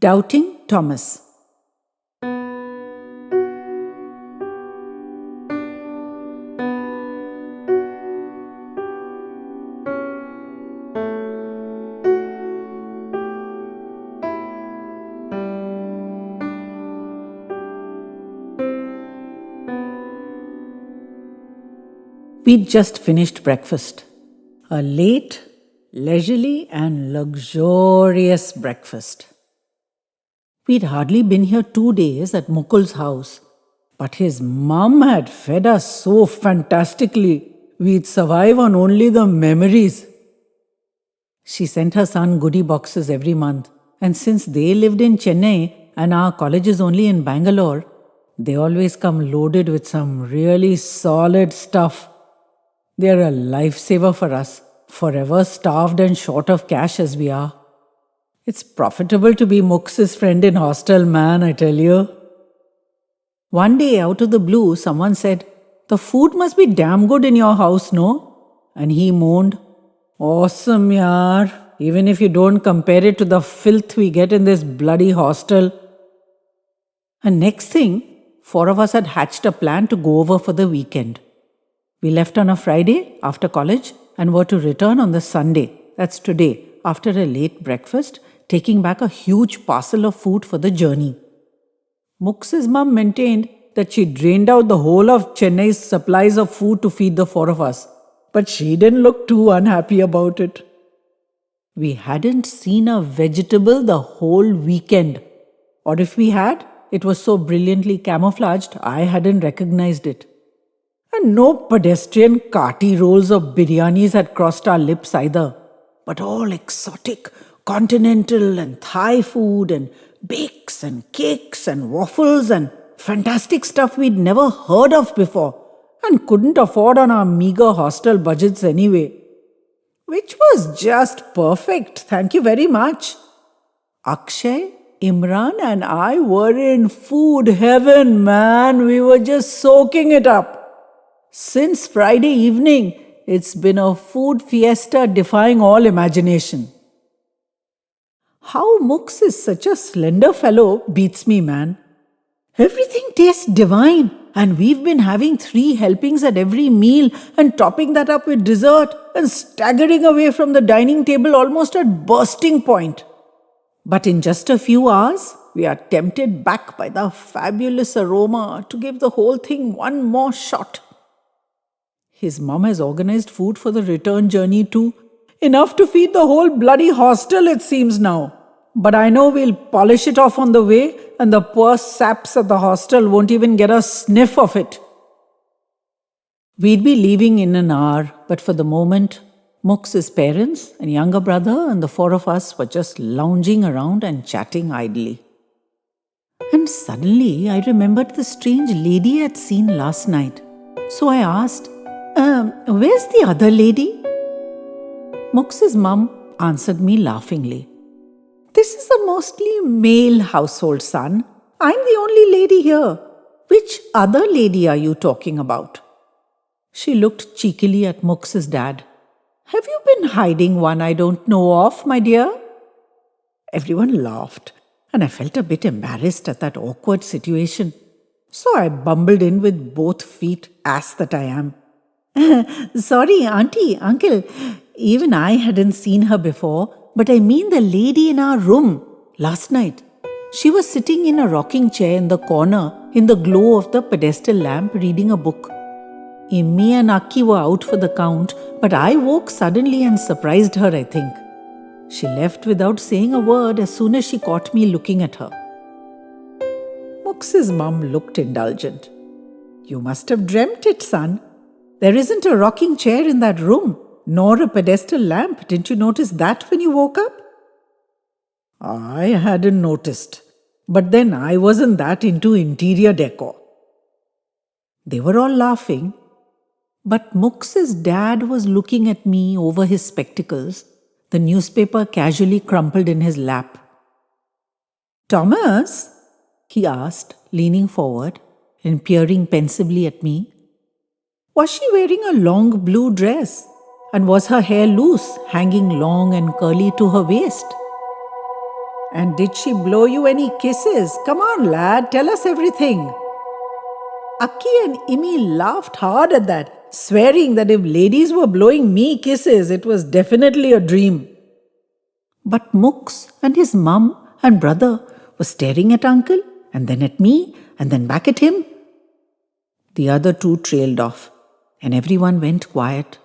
Doubting Thomas. We'd just finished breakfast. A late, leisurely, and luxurious breakfast. We'd hardly been here 2 days at Mukul's house, but his mum had fed us so fantastically, we'd survive on only the memories. She sent her son Goodie boxes every month, and since they lived in Chennai and our college is only in Bangalore, they always come loaded with some really solid stuff. They're a lifesaver for us, forever starved and short of cash as we are. It's profitable to be Mux's friend in Hostel, man, I tell you. One day, out of the blue, someone said, "The food must be damn good in your house, no?" And he moaned, "Awesome, yaar, even if you don't compare it to the filth we get in this bloody hostel." And next thing, 4 of us had hatched a plan to go over for the weekend. We left on a Friday after college and were to return on the Sunday, that's today, after a late breakfast, taking back a huge parcel of food for the journey. Mux's mum maintained that she drained out the whole of Chennai's supplies of food to feed the 4 of us, but she didn't look too unhappy about it. We hadn't seen a vegetable the whole weekend, or if we had, it was so brilliantly camouflaged I hadn't recognized it. And no pedestrian kati rolls or biryanis had crossed our lips either, but all exotic, continental and Thai food and bakes and cakes and waffles and fantastic stuff we'd never heard of before and couldn't afford on our meager hostel budgets anyway. Which was just perfect, thank you very much. Akshay, Imran and I were in food heaven, man. We were just soaking it up. Since Friday evening, it's been a food fiesta defying all imagination. How Mux is such a slender fellow beats me, man. Everything tastes divine, and we've been having 3 helpings at every meal and topping that up with dessert and staggering away from the dining table almost at bursting point. But in just a few hours, we are tempted back by the fabulous aroma to give the whole thing one more shot. His mum has organized food for the return journey too. Enough to feed the whole bloody hostel, it seems now. But I know we'll polish it off on the way, and the poor saps at the hostel won't even get a sniff of it. We'd be leaving in an hour, but for the moment, Mux's parents and younger brother and the 4 of us were just lounging around and chatting idly. And suddenly I remembered the strange lady I'd seen last night. So I asked, "Where's the other lady?" Mux's mum answered me laughingly. "This is a mostly male household, son. I'm the only lady here. Which other lady are you talking about?" She looked cheekily at Mux's dad. "Have you been hiding one I don't know of, my dear?" Everyone laughed, and I felt a bit embarrassed at that awkward situation. So I bumbled in with both feet, ass that I am. "Sorry, auntie, uncle. Even I hadn't seen her before, but I mean the lady in our room last night. She was sitting in a rocking chair in the corner in the glow of the pedestal lamp reading a book. Immi and Akki were out for the count, but I woke suddenly and surprised her, I think. She left without saying a word as soon as she caught me looking at her." Mux's mum looked indulgent. "You must have dreamt it, son. There isn't a rocking chair in that room, nor a pedestal lamp. Didn't you notice that when you woke up?" I hadn't noticed, but then I wasn't that into interior decor. They were all laughing, but Mux's dad was looking at me over his spectacles, the newspaper casually crumpled in his lap. "Thomas?" he asked, leaning forward and peering pensively at me. Was she wearing a long blue dress? And was her hair loose, hanging long and curly to her waist? And did she blow you any kisses? Come on, lad, tell us everything. Aki and Imi laughed hard at that, swearing that if ladies were blowing me kisses, it was definitely a dream. But Mux and his mum and brother were staring at uncle, and then at me, and then back at him. The other two trailed off, and everyone went quiet.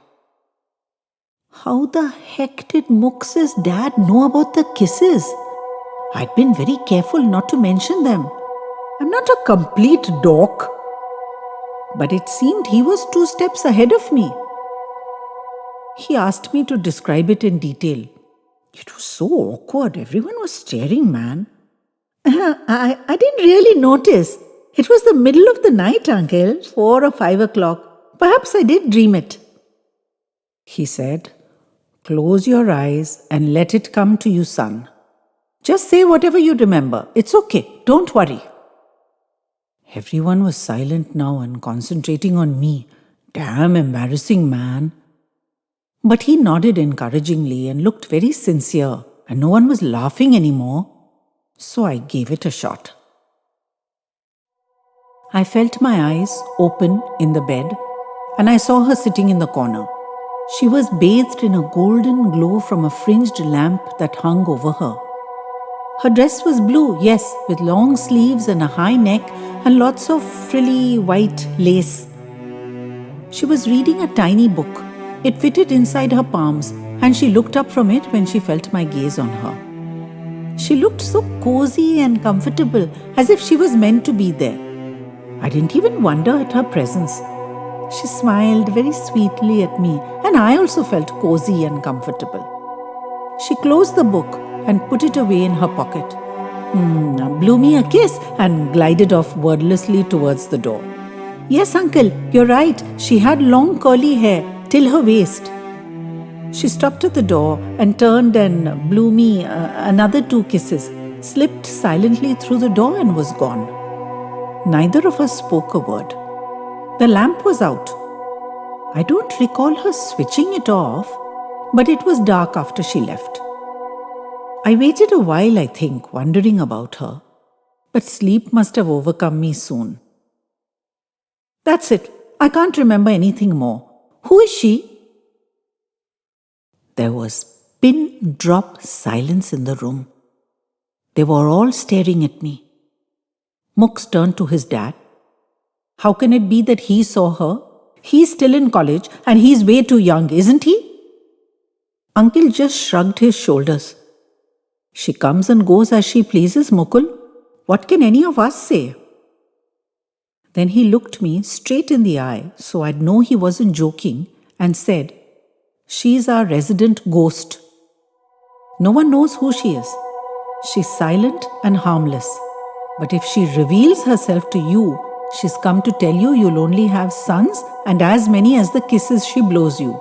How the heck did Mux's dad know about the kisses? I'd been very careful not to mention them. I'm not a complete dork. But it seemed he was 2 steps ahead of me. He asked me to describe it in detail. It was so awkward. Everyone was staring, man. I didn't really notice. It was the middle of the night, uncle, 4 or 5 o'clock. Perhaps I did dream it. He said, "Close your eyes and let it come to you, son. Just say whatever you remember. It's okay. Don't worry." Everyone was silent now and concentrating on me. Damn embarrassing, man. But he nodded encouragingly and looked very sincere, and no one was laughing anymore, so I gave it a shot. I felt my eyes open in the bed, and I saw her sitting in the corner. She was bathed in a golden glow from a fringed lamp that hung over her. Her dress was blue, yes, with long sleeves and a high neck and lots of frilly white lace. She was reading a tiny book. It fitted inside her palms, and she looked up from it when she felt my gaze on her. She looked so cozy and comfortable, as if she was meant to be there. I didn't even wonder at her presence. She smiled very sweetly at me, and I also felt cozy and comfortable. She closed the book and put it away in her pocket, blew me a kiss and glided off wordlessly towards the door. "Yes, uncle, you're right. She had long curly hair till her waist." She stopped at the door and turned and blew me another 2 kisses, slipped silently through the door and was gone. Neither of us spoke a word. The lamp was out. I don't recall her switching it off, but it was dark after she left. I waited a while, I think, wondering about her, but sleep must have overcome me soon. That's it. I can't remember anything more. Who is she? There was pin-drop silence in the room. They were all staring at me. Mux turned to his dad. "How can it be that he saw her? He's still in college and he's way too young, isn't he?" Uncle just shrugged his shoulders. "She comes and goes as she pleases, Mukul. What can any of us say?" Then he looked me straight in the eye, so I'd know he wasn't joking, and said, "She's our resident ghost. No one knows who she is. She's silent and harmless. But if she reveals herself to you, she's come to tell you you'll only have sons and as many as the kisses she blows you.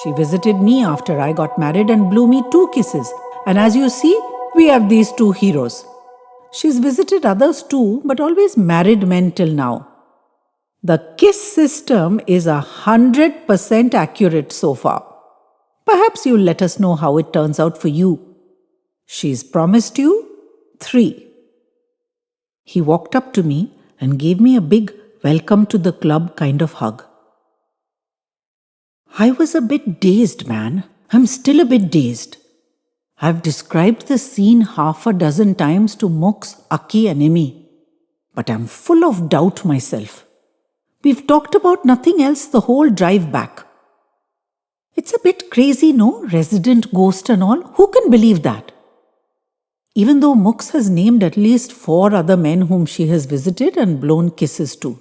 She visited me after I got married and blew me 2 kisses. And as you see, we have these 2 heroes. She's visited others too, but always married men till now. The kiss system is 100% accurate so far. Perhaps you'll let us know how it turns out for you. She's promised you 3. He walked up to me and gave me a big welcome to the club kind of hug. I was a bit dazed, man. I'm still a bit dazed. I've described the scene 6 times to Mux, Aki and Imi, but I'm full of doubt myself. We've talked about nothing else the whole drive back. It's a bit crazy, no? Resident ghost and all. Who can believe that? Even though Mux has named at least 4 other men whom she has visited and blown kisses to.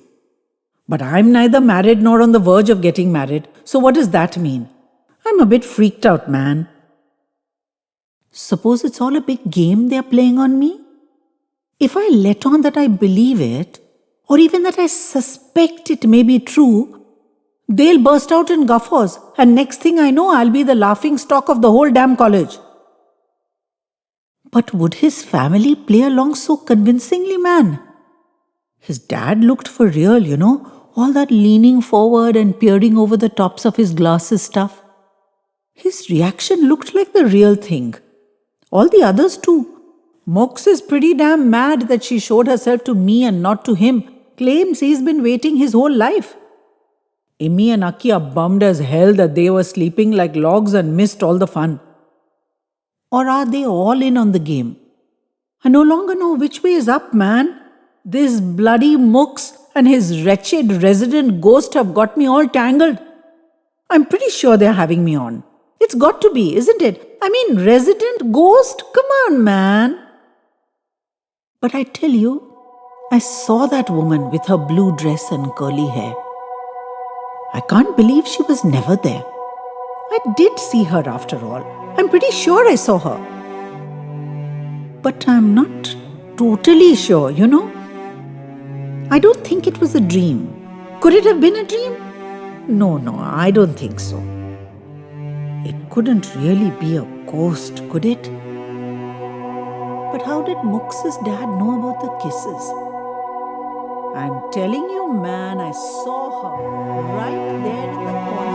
But I'm neither married nor on the verge of getting married, so what does that mean? I'm a bit freaked out, man. Suppose it's all a big game they're playing on me? If I let on that I believe it, or even that I suspect it may be true, they'll burst out in guffaws, and next thing I know, I'll be the laughing stock of the whole damn college. But would his family play along so convincingly, man? His dad looked for real, all that leaning forward and peering over the tops of his glasses stuff. His reaction looked like the real thing. All the others too. Mox is pretty damn mad that she showed herself to me and not to him. Claims he's been waiting his whole life. Imi and Aki are bummed as hell that they were sleeping like logs and missed all the fun. Or are they all in on the game? I no longer know which way is up, man. This bloody Mux and his wretched resident ghost have got me all tangled. I'm pretty sure they're having me on. It's got to be, isn't it? I mean, resident ghost? Come on, man. But I tell you, I saw that woman with her blue dress and curly hair. I can't believe she was never there. I did see her after all. I'm pretty sure I saw her. But I'm not totally sure, you know. I don't think it was a dream. Could it have been a dream? No, I don't think so. It couldn't really be a ghost, could it? But how did Mux's dad know about the kisses? I'm telling you, man, I saw her right there in the corner.